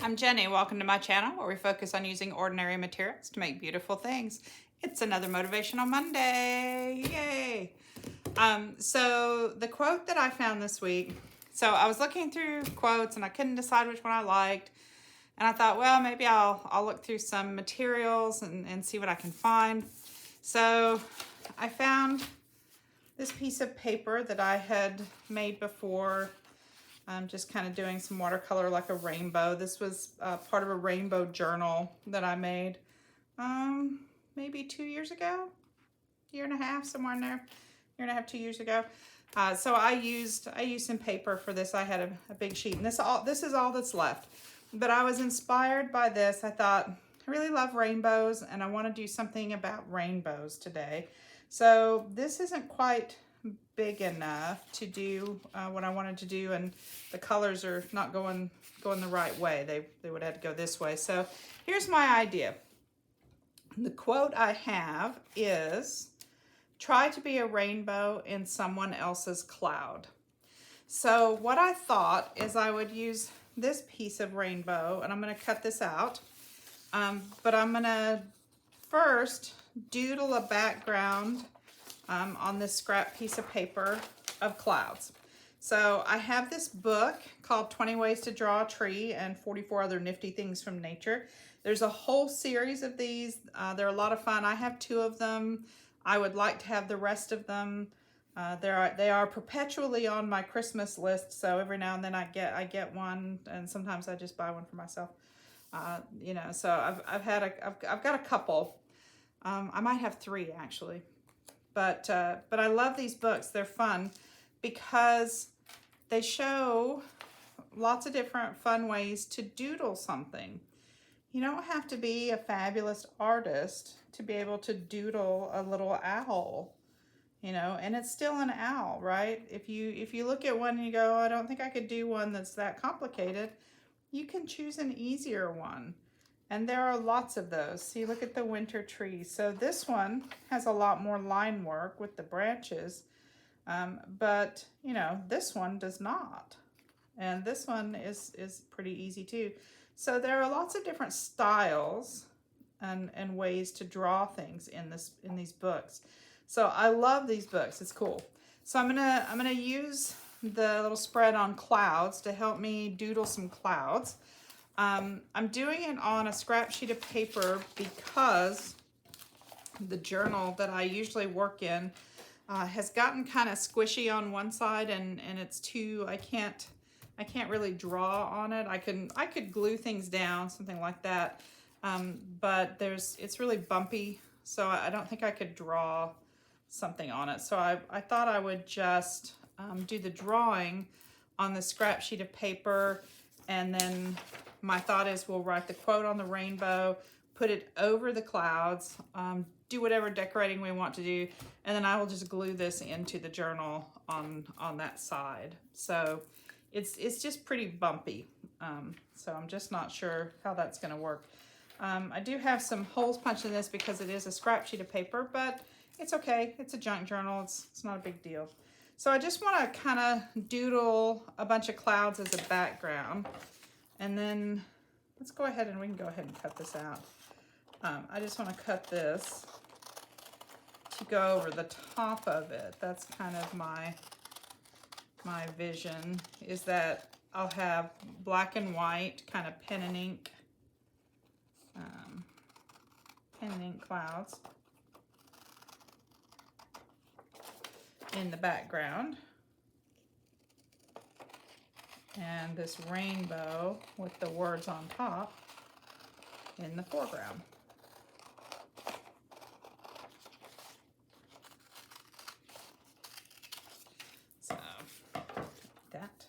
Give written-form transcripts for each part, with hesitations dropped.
I'm Jenny. Welcome to my channel where we focus on using ordinary materials to make beautiful things. It's another Motivational Monday. Yay! So the quote that I found this week, so I was looking through quotes and I couldn't decide which one I liked. And I thought, well, maybe I'll look through some materials and see what I can find. So I found this piece of paper that I had made before. I'm just kind of doing some watercolor like a rainbow. This was part of a rainbow journal that I made maybe 2 years ago, year and a half, somewhere in there, year and a half, 2 years ago. So I used some paper for this. I had a big sheet, and this is all that's left. But I was inspired by this. I thought, I really love rainbows, and I want to do something about rainbows today. So this isn't quite big enough to do what I wanted to do, and the colors are not going the right way. They would have to go this way. So here's my idea. The quote I have is, try to be a rainbow in someone else's cloud. So what I thought is I would use this piece of rainbow, and I'm going to cut this out, but I'm going to first doodle a background on this scrap piece of paper of clouds. So I have this book called 20 Ways to Draw a Tree and 44 Other Nifty Things from Nature. There's a whole series of these. They're a lot of fun. I have 2 of them. I would like to have the rest of them. They are perpetually on my Christmas list, so every now and then I get one, and sometimes I just buy one for myself. So I've got a couple. I might have 3 actually. But I love these books. They're fun because they show lots of different fun ways to doodle something. You don't have to be a fabulous artist to be able to doodle a little owl, and it's still an owl, right? If you look at one and you go, I don't think I could do one that's that complicated, you can choose an easier one. And there are lots of those. See, look at the winter tree. So this one has a lot more line work with the branches, but this one does not. And this one is pretty easy too. So there are lots of different styles and ways to draw things in these books. So I love these books. It's cool. So I'm gonna use the little spread on clouds to help me doodle some clouds. I'm doing it on a scrap sheet of paper because the journal that I usually work in has gotten kind of squishy on one side, and it's too, I can't really draw on it. I could glue things down, something like that, but it's really bumpy, so I don't think I could draw something on it. So I thought I would just do the drawing on the scrap sheet of paper, and then my thought is we'll write the quote on the rainbow, put it over the clouds, do whatever decorating we want to do, and then I will just glue this into the journal on that side. So it's just pretty bumpy. So I'm just not sure how that's going to work. I do have some holes punched in this because it is a scrap sheet of paper, but it's okay. It's a junk journal. It's not a big deal. So I just want to kind of doodle a bunch of clouds as a background. And then let's go ahead and we can go ahead and cut this out. I just want to cut this to go over the top of it. That's kind of my vision, is that I'll have black and white kind of pen and ink clouds in the background. And this rainbow with the words on top in the foreground. So that.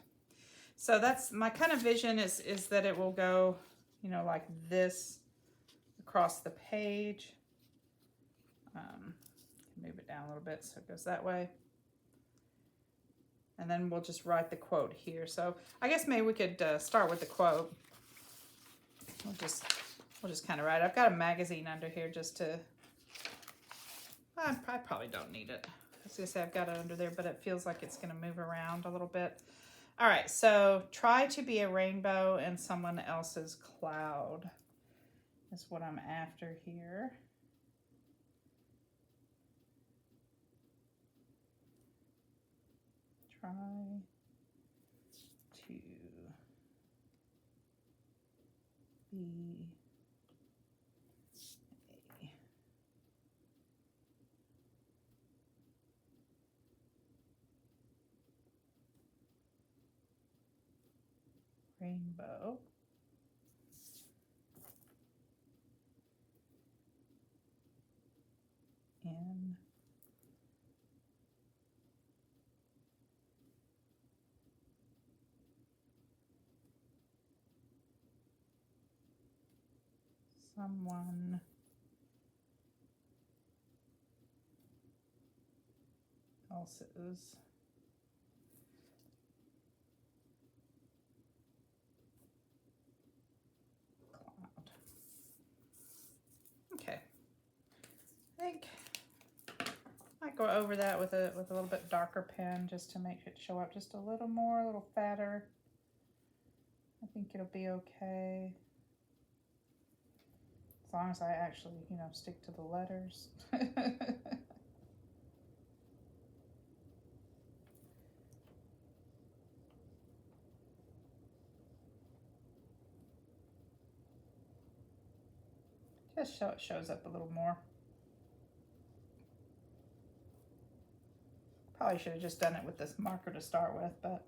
So that's my kind of vision, is that it will go, like this across the page. Move it down a little bit so it goes that way. And then we'll just write the quote here. So I guess maybe we could start with the quote. We'll just kind of write. I've got a magazine under here just to. I probably don't need it. I was gonna say I've got it under there, but it feels like it's gonna move around a little bit. All right, so try to be a rainbow in someone else's cloud is what I'm after here. Try to be a rainbow in someone else's cloud. Okay. I think I might go over that with a little bit darker pen just to make it show up just a little more, a little fatter. I think it'll be okay. As long as I actually, stick to the letters. Just so it shows up a little more. Probably should have just done it with this marker to start with, but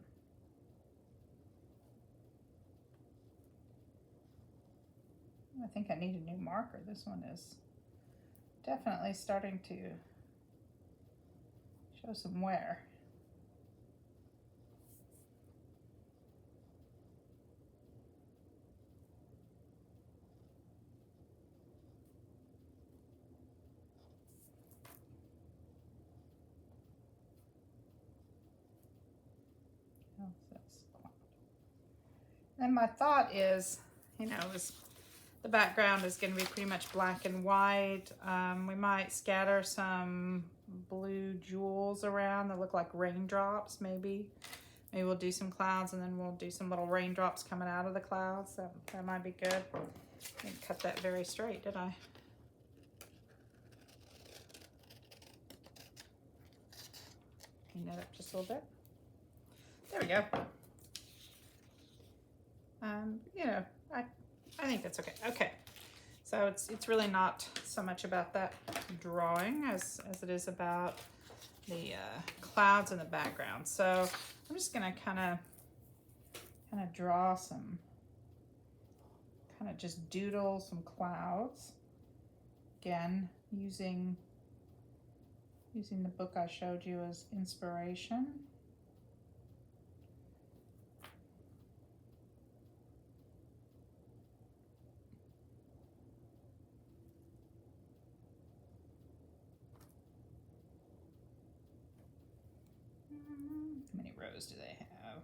I think I need a new marker. This one is definitely starting to show some wear. And my thought is, the background is going to be pretty much black and white. We might scatter some blue jewels around that look like raindrops, maybe. Maybe we'll do some clouds and then we'll do some little raindrops coming out of the clouds. That might be good. I didn't cut that very straight, did I? Clean that up just a little bit. There we go. I think that's okay. Okay, so it's really not so much about that drawing as it is about the clouds in the background. So I'm just gonna kind of draw some, just doodle some clouds. Again, using the book I showed you as inspiration. How many rows do they have?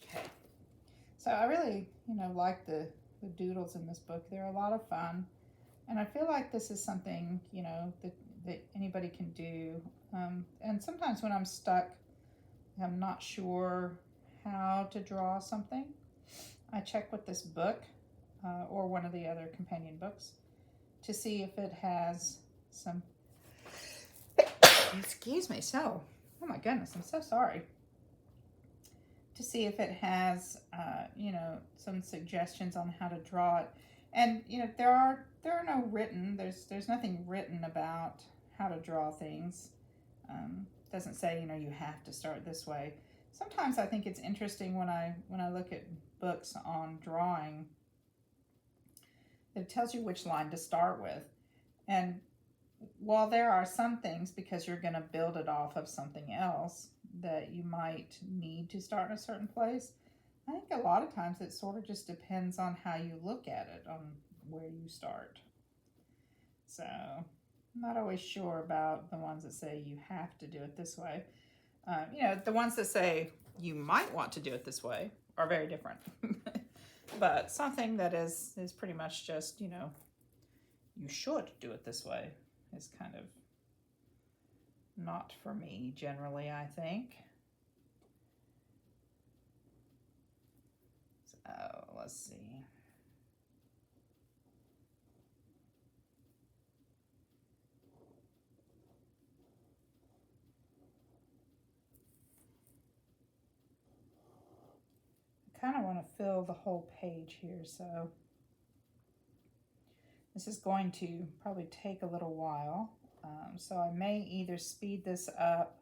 Okay. So I really, like the doodles in this book. They're a lot of fun. And I feel like this is something, that anybody can do. And sometimes when I'm stuck, I'm not sure how to draw something, I check with this book or one of the other companion books to see if it has some, excuse me, oh my goodness, I'm so sorry. To see if it has, some suggestions on how to draw it. And, there are no written, there's nothing written about how to draw things. Doesn't say, you have to start this way. Sometimes I think it's interesting when I look at books on drawing, it tells you which line to start with. And while there are some things, because you're going to build it off of something else, that you might need to start in a certain place, I think a lot of times it sort of just depends on how you look at it, on where you start. So I'm not always sure about the ones that say you have to do it this way. The ones that say you might want to do it this way are very different. But something that is pretty much just, you know, you should do it this way is kind of not for me generally, I think. So let's see. I kind of want to fill the whole page here, so this is going to probably take a little while. So I may either speed this up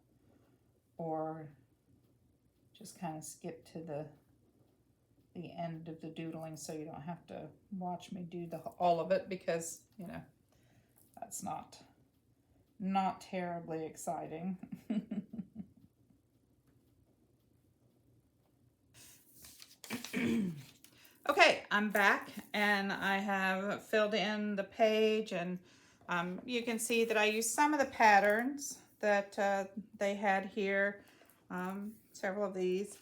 or just kind of skip to the end of the doodling so you don't have to watch me do all of it, because, you know, that's not terribly exciting. Okay, I'm back and I have filled in the page, and you can see that I used some of the patterns that they had here, several of these,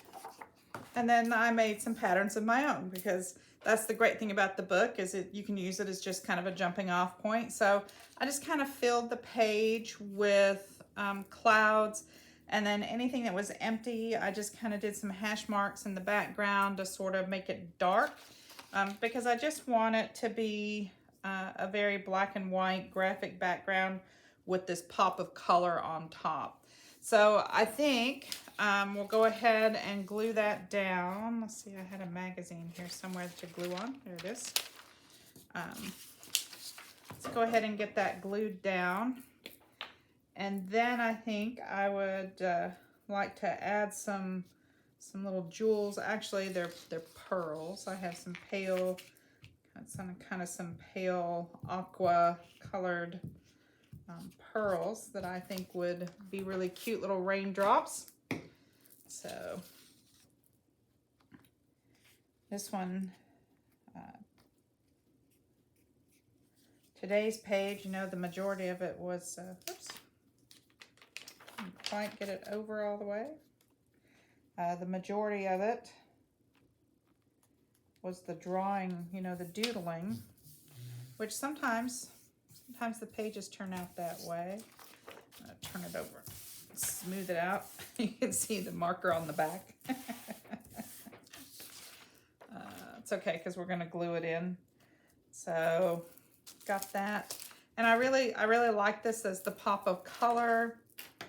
and then I made some patterns of my own, because that's the great thing about the book, is you can use it as just kind of a jumping off point. So I just kind of filled the page with clouds, and then anything that was empty, I just kind of did some hash marks in the background to sort of make it dark, because I just want it to be a very black and white graphic background with this pop of color on top. So I think we'll go ahead and glue that down. Let's see, I had a magazine here somewhere to glue on. There it is. Let's go ahead and get that glued down. And then I think I would like to add some little jewels. Actually, they're pearls. I have some pale, kind of some pale aqua colored pearls that I think would be really cute little raindrops. So this one, today's page, you know, the majority of it was, oops, didn't quite get it over all the way. The majority of it was the drawing, you know, the doodling, which sometimes the pages turn out that way. I'm gonna turn it over, smooth it out. You can see the marker on the back. It's okay, because we're gonna glue it in. So got that, and I really like this as the pop of color. I'm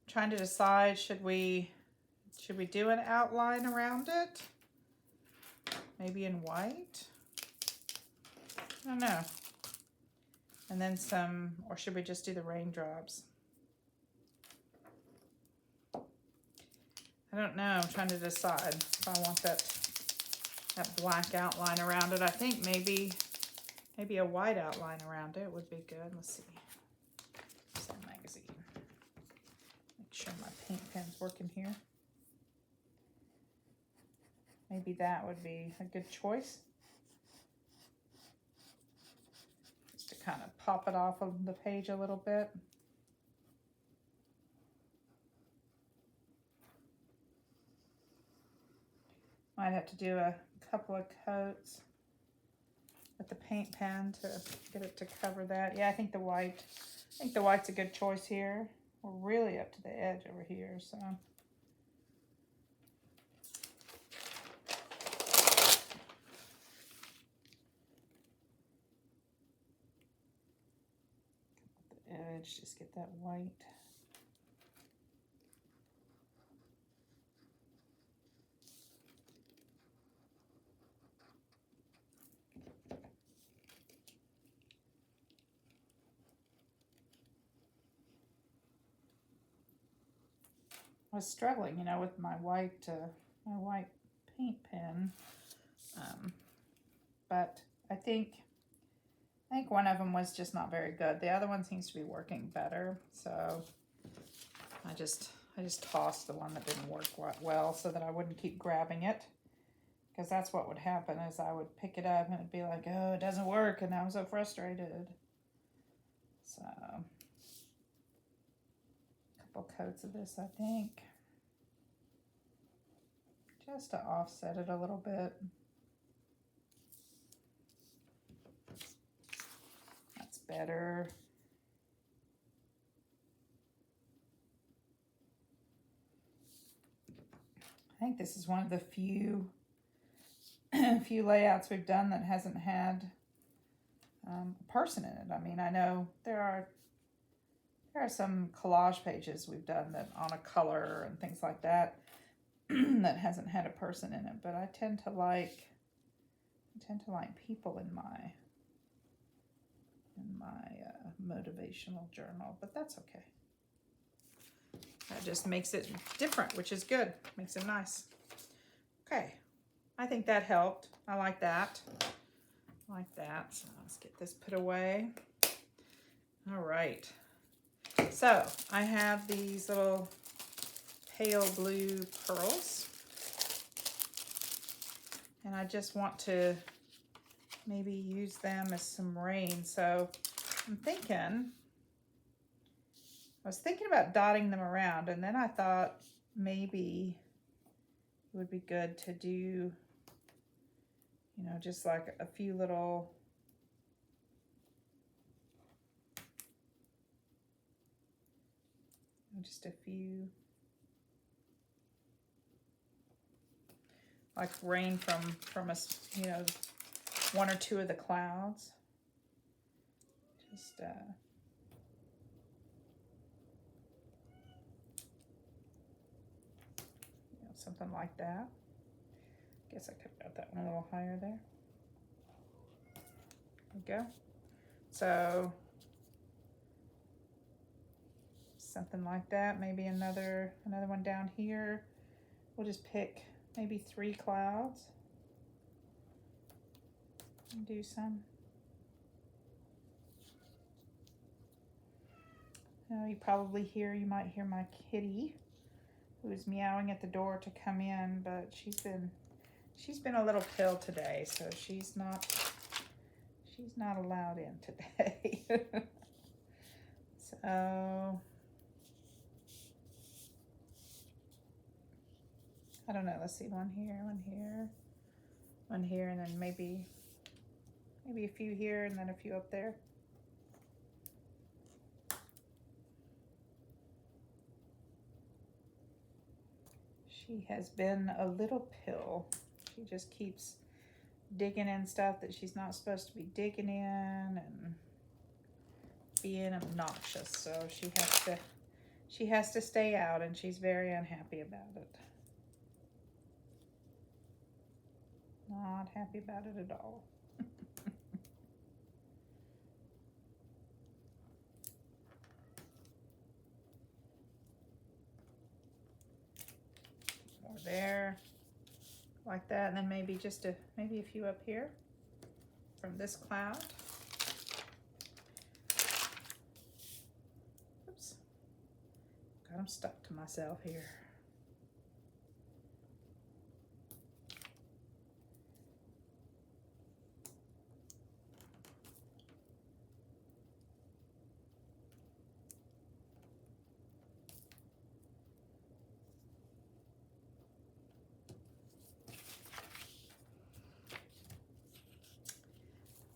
trying to decide, should we do an outline around it? Maybe in white? I don't know. And then some, or should we just do the raindrops? I don't know. I'm trying to decide if I want that black outline around it. I think maybe a white outline around it would be good. Let's see. Where's that magazine? Make sure my paint pen's working here. Maybe that would be a good choice. Just to kind of pop it off of the page a little bit. Might have to do a couple of coats with the paint pen to get it to cover that. Yeah, I think the white's a good choice here. We're really up to the edge over here, so. The edge, just get that white. I was struggling, you know, with my white paint pen, but I think one of them was just not very good. The other one seems to be working better, so I just tossed the one that didn't work quite well so that I wouldn't keep grabbing it, because that's what would happen, is I would pick it up and it'd be like, oh, it doesn't work, and I'm so frustrated. So couple coats of this, I think. just to offset it a little bit. That's better. I think this is one of the few layouts we've done that hasn't had a person in it. I mean, I know there are some collage pages we've done that on a color and things like that that hasn't had a person in it, but I tend to like people in my motivational journal, but that's okay. That just makes it different, which is good. Makes it nice. Okay, I think that helped. I like that. I like that. So let's get this put away. All right. So I have these little pale blue pearls, and I just want to maybe use them as some rain. So I was thinking about dotting them around, and then I thought maybe it would be good to do, you know, just like a few little like rain from a, you know, one or two of the clouds. Just you know, something like that. Guess I could have got that one a little higher there. There we go. So something like that. Maybe another one down here. We'll just pick maybe 3 clouds and do some. Now you might hear my kitty, who is meowing at the door to come in, but she's been a little pill today, so she's not allowed in today. So I don't know. Let's see, one here, and then maybe a few here, and then a few up there. She has been a little pill. She just keeps digging in stuff that she's not supposed to be digging in and being obnoxious. So she has to stay out, and she's very unhappy about it. Not happy about it at all. More there, like that, and then maybe a few up here from this cloud. Oops, got them stuck to myself here.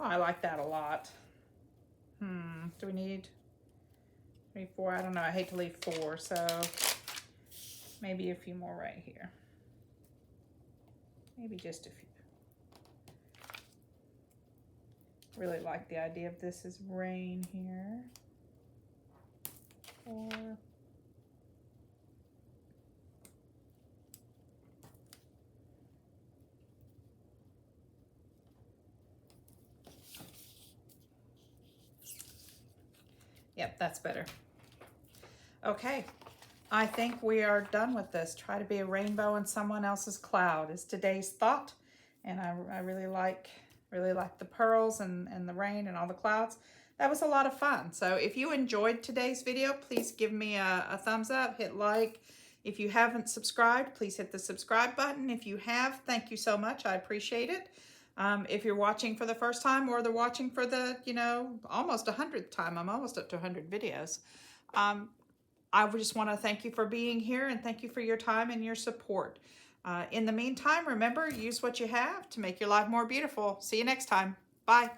Oh, I like that a lot. Do we need 3, 4? I don't know. I hate to leave 4, so maybe a few more right here. Maybe just a few. Really like the idea of this as rain here. 4. Yep, that's better. Okay, I think we are done with this. Try to be a rainbow in someone else's cloud is today's thought. And I really like the pearls and the rain and all the clouds. That was a lot of fun. So if you enjoyed today's video, please give me a thumbs up, hit like. If you haven't subscribed, please hit the subscribe button. If you have, thank you so much. I appreciate it. If you're watching for the first time, or they're watching for the, almost 100th time, I'm almost up to 100 videos. I just want to thank you for being here, and thank you for your time and your support. In the meantime, remember, use what you have to make your life more beautiful. See you next time. Bye.